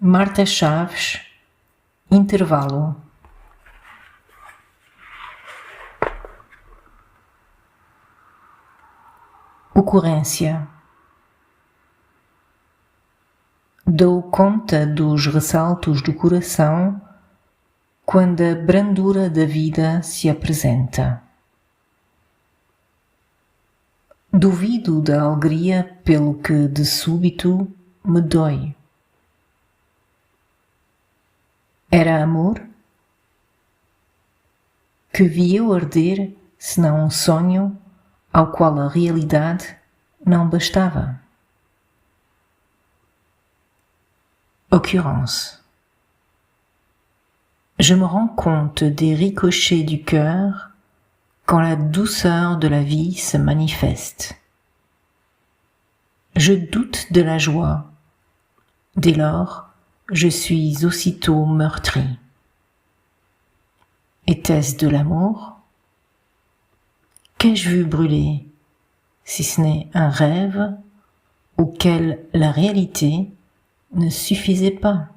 Marta Chaves, Intervalo. Ocorrência. Dou conta dos ressaltos do coração quando a brandura da vida se apresenta. Duvido da alegria pelo que de súbito me dói. Era amor? Que vi eu arder senão um sonho ao qual a realidade não bastava? Occurrence. Je me rends compte des ricochets du cœur quand la douceur de la vie se manifeste. Je doute de la joie. Dès lors, je suis aussitôt meurtri. Était-ce de l'amour? Qu'ai-je vu brûler, si ce n'est un rêve auquel la réalité ne suffisait pas?